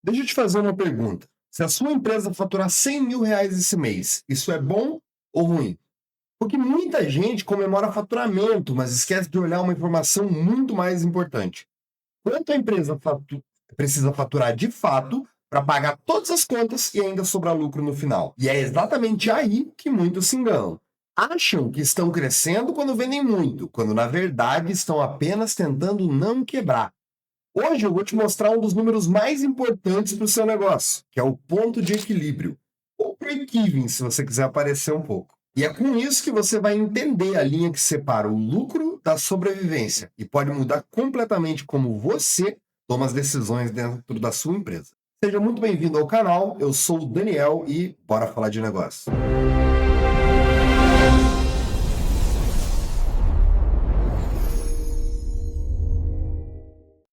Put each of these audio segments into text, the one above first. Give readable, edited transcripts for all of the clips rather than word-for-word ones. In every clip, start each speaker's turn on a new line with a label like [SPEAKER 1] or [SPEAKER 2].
[SPEAKER 1] Deixa eu te fazer uma pergunta. Se a sua empresa faturar R$ 100.000 esse mês, isso é bom ou ruim? Porque muita gente comemora faturamento, mas esquece de olhar uma informação muito mais importante. Quanto a empresa precisa faturar de fato para pagar todas as contas e ainda sobrar lucro no final? E é exatamente aí que muitos se enganam. Acham que estão crescendo quando vendem muito, quando na verdade estão apenas tentando não quebrar. Hoje eu vou te mostrar um dos números mais importantes para o seu negócio, que é o ponto de equilíbrio, ou break-even, se você quiser aparecer um pouco. E é com isso que você vai entender a linha que separa o lucro da sobrevivência e pode mudar completamente como você toma as decisões dentro da sua empresa. Seja muito bem-vindo ao canal, eu sou o Daniel e bora falar de negócio.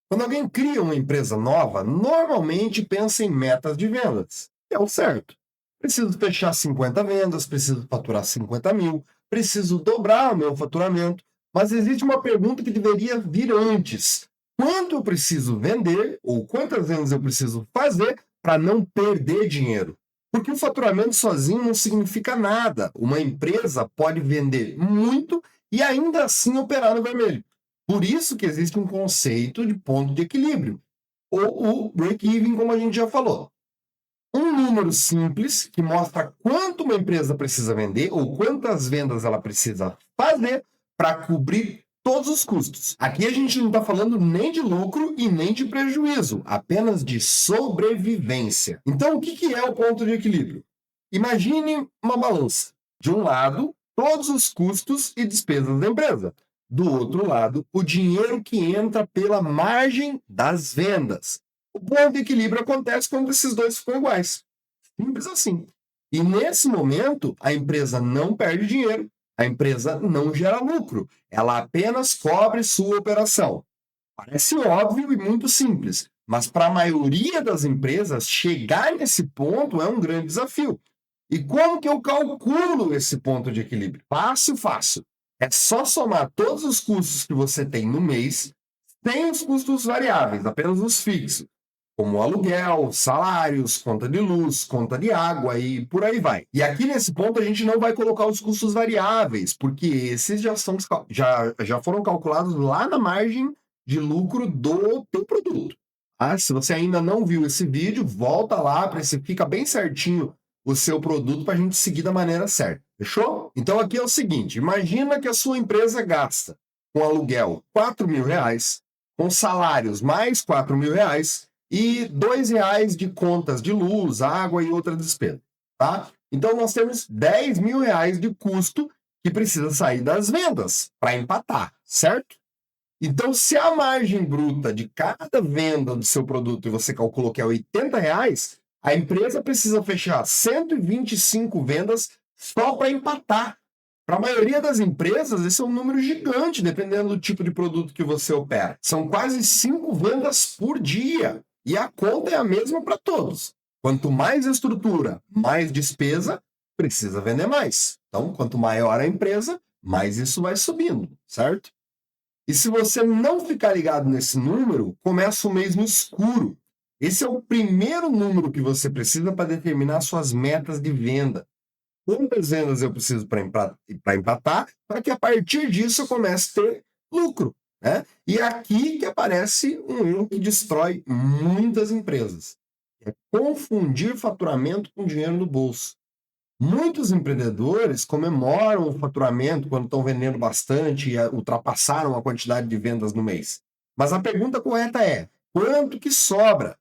[SPEAKER 1] Quando alguém cria uma empresa nova, normalmente pensa em metas de vendas. É o certo. Preciso fechar 50 vendas, preciso faturar 50 mil, preciso dobrar o meu faturamento. Mas existe uma pergunta que deveria vir antes. Quanto eu preciso vender ou quantas vendas eu preciso fazer para não perder dinheiro? Porque o faturamento sozinho não significa nada. Uma empresa pode vender muito e ainda assim operar no vermelho. Por isso que existe um conceito de ponto de equilíbrio, ou o break-even, como a gente já falou. Um número simples que mostra quanto uma empresa precisa vender ou quantas vendas ela precisa fazer para cobrir todos os custos. Aqui a gente não está falando nem de lucro e nem de prejuízo, apenas de sobrevivência. Então, o que é o ponto de equilíbrio? Imagine uma balança. De um lado, todos os custos e despesas da empresa. Do outro lado, o dinheiro que entra pela margem das vendas. O ponto de equilíbrio acontece quando esses dois ficam iguais. Simples assim. E nesse momento, a empresa não perde dinheiro, a empresa não gera lucro, ela apenas cobre sua operação. Parece óbvio e muito simples, mas para a maioria das empresas, chegar nesse ponto é um grande desafio. E como que eu calculo esse ponto de equilíbrio? Fácil, fácil. É só somar todos os custos que você tem no mês, sem os custos variáveis, apenas os fixos, como aluguel, salários, conta de luz, conta de água e por aí vai. E aqui nesse ponto a gente não vai colocar os custos variáveis, porque esses já foram calculados lá na margem de lucro do teu produto. Se você ainda não viu esse vídeo, volta lá para esse fica bem certinho o seu produto para a gente seguir da maneira certa. Fechou? Então aqui é o seguinte, imagina que a sua empresa gasta com aluguel R$ 4.000, com salários mais R$ 4.000 e R$ 2 de contas de luz, água e outra despesa, tá? Então nós temos R$ 10.000 de custo que precisa sair das vendas para empatar, certo? Então, se a margem bruta de cada venda do seu produto e você calculou que é R$ 80, a empresa precisa fechar 125 vendas só para empatar. Para a maioria das empresas, esse é um número gigante, dependendo do tipo de produto que você opera. São quase 5 vendas por dia. E a conta é a mesma para todos. Quanto mais estrutura, mais despesa, precisa vender mais. Então, quanto maior a empresa, mais isso vai subindo, certo? E se você não ficar ligado nesse número, começa o mês no escuro. Esse é o primeiro número que você precisa para determinar suas metas de venda. Quantas vendas eu preciso para empatar, para que a partir disso eu comece a ter lucro, né? E é aqui que aparece um erro que destrói muitas empresas. É confundir faturamento com dinheiro no bolso. Muitos empreendedores comemoram o faturamento quando estão vendendo bastante e ultrapassaram a quantidade de vendas no mês. Mas a pergunta correta é: quanto que sobra?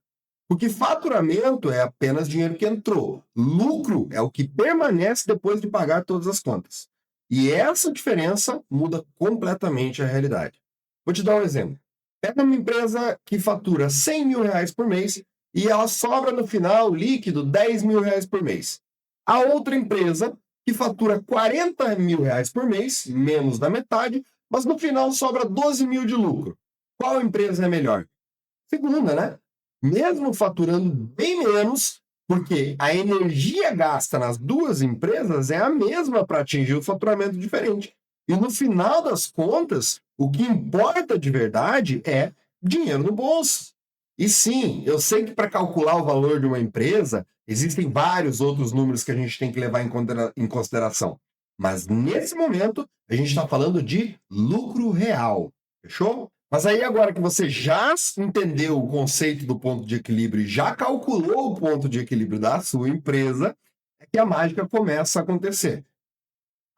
[SPEAKER 1] Porque faturamento é apenas dinheiro que entrou. Lucro é o que permanece depois de pagar todas as contas. E essa diferença muda completamente a realidade. Vou te dar um exemplo. Pega uma empresa que fatura R$ 100.000 por mês e ela sobra no final líquido R$ 10.000 por mês. A outra empresa que fatura R$ 40.000 por mês, menos da metade, mas no final sobra 12 mil de lucro. Qual empresa é melhor? Segunda, né? Mesmo faturando bem menos, porque a energia gasta nas duas empresas é a mesma para atingir o faturamento diferente. E no final das contas, o que importa de verdade é dinheiro no bolso. E sim, eu sei que para calcular o valor de uma empresa, existem vários outros números que a gente tem que levar em consideração. Mas nesse momento, a gente está falando de lucro real. Fechou? Mas aí agora que você já entendeu o conceito do ponto de equilíbrio e já calculou o ponto de equilíbrio da sua empresa, é que a mágica começa a acontecer.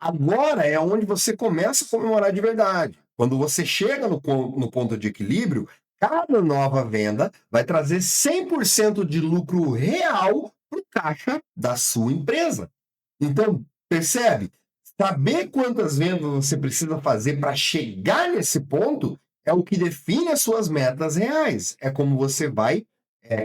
[SPEAKER 1] Agora é onde você começa a comemorar de verdade. Quando você chega no ponto de equilíbrio, cada nova venda vai trazer 100% de lucro real para o caixa da sua empresa. Então, percebe? Saber quantas vendas você precisa fazer para chegar nesse ponto é o que define as suas metas reais. É como você vai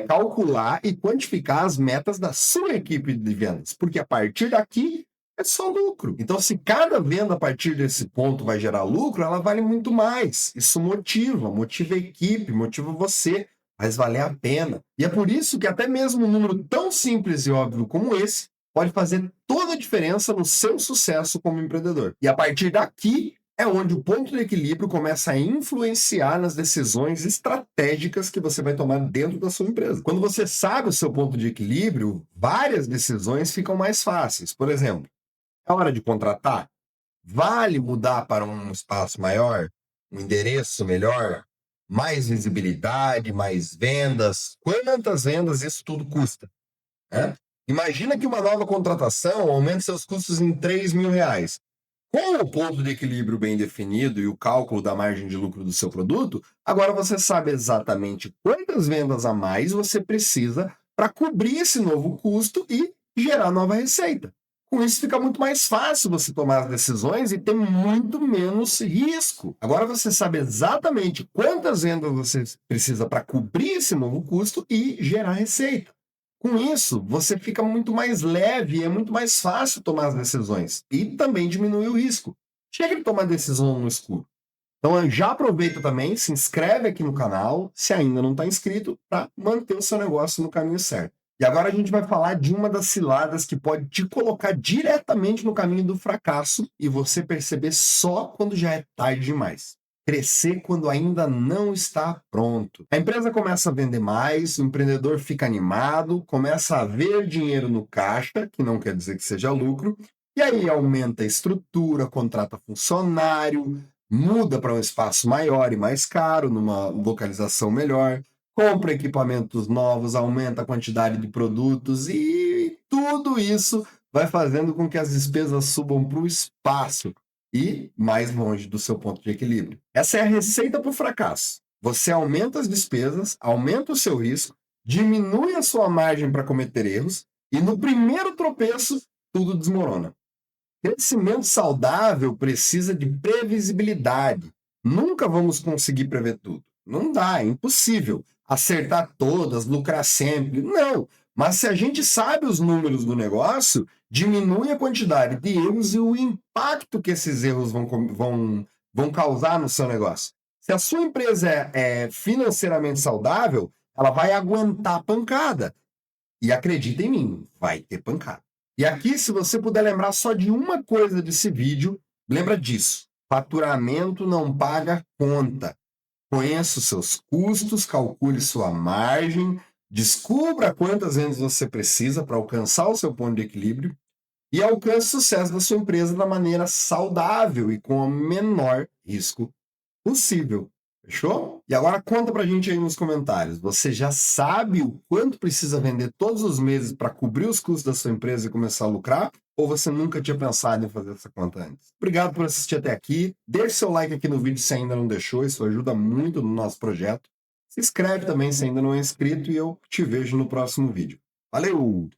[SPEAKER 1] calcular e quantificar as metas da sua equipe de vendas. Porque a partir daqui é só lucro. Então, se cada venda a partir desse ponto vai gerar lucro, ela vale muito mais. Isso motiva a equipe, motiva você, faz valer a pena. E é por isso que até mesmo um número tão simples e óbvio como esse pode fazer toda a diferença no seu sucesso como empreendedor. E a partir daqui é onde o ponto de equilíbrio começa a influenciar nas decisões estratégicas que você vai tomar dentro da sua empresa. Quando você sabe o seu ponto de equilíbrio, várias decisões ficam mais fáceis. Por exemplo, é hora de contratar? Vale mudar para um espaço maior? Um endereço melhor? Mais visibilidade, mais vendas? Quantas vendas isso tudo custa? Né? Imagina que uma nova contratação aumente seus custos em R$ 3.000. Com o ponto de equilíbrio bem definido e o cálculo da margem de lucro do seu produto, agora você sabe exatamente quantas vendas a mais você precisa para cobrir esse novo custo e gerar nova receita. Com isso fica muito mais fácil você tomar as decisões e ter muito menos risco. Agora você sabe exatamente quantas vendas você precisa para cobrir esse novo custo e gerar receita. Com isso, você fica muito mais leve e é muito mais fácil tomar as decisões. E também diminui o risco. Chega de tomar decisão no escuro. Então já aproveita também, se inscreve aqui no canal, se ainda não está inscrito, para manter o seu negócio no caminho certo. E agora a gente vai falar de uma das ciladas que pode te colocar diretamente no caminho do fracasso e você perceber só quando já é tarde demais. Crescer quando ainda não está pronto. A empresa começa a vender mais, o empreendedor fica animado, começa a ver dinheiro no caixa, que não quer dizer que seja lucro, e aí aumenta a estrutura, contrata funcionário, muda para um espaço maior e mais caro, numa localização melhor, compra equipamentos novos, aumenta a quantidade de produtos e tudo isso vai fazendo com que as despesas subam para o espaço e mais longe do seu ponto de equilíbrio. Essa é a receita para o fracasso. Você aumenta as despesas, aumenta o seu risco, diminui a sua margem para cometer erros e no primeiro tropeço tudo desmorona. Crescimento saudável precisa de previsibilidade. Nunca vamos conseguir prever tudo. Não dá, é impossível. Acertar todas, lucrar sempre. Não. Mas se a gente sabe os números do negócio, diminui a quantidade de erros e o impacto que esses erros vão causar no seu negócio. Se a sua empresa é financeiramente saudável, ela vai aguentar a pancada. E acredita em mim, vai ter pancada. E aqui, se você puder lembrar só de uma coisa desse vídeo, lembra disso. Faturamento não paga conta. Conheça os seus custos, calcule sua margem, descubra quantas vendas você precisa para alcançar o seu ponto de equilíbrio e alcance o sucesso da sua empresa da maneira saudável e com o menor risco possível. Fechou? E agora conta pra gente aí nos comentários. Você já sabe o quanto precisa vender todos os meses para cobrir os custos da sua empresa e começar a lucrar? Ou você nunca tinha pensado em fazer essa conta antes? Obrigado por assistir até aqui. Deixe seu like aqui no vídeo se ainda não deixou. Isso ajuda muito no nosso projeto. Se inscreve também se ainda não é inscrito e eu te vejo no próximo vídeo. Valeu!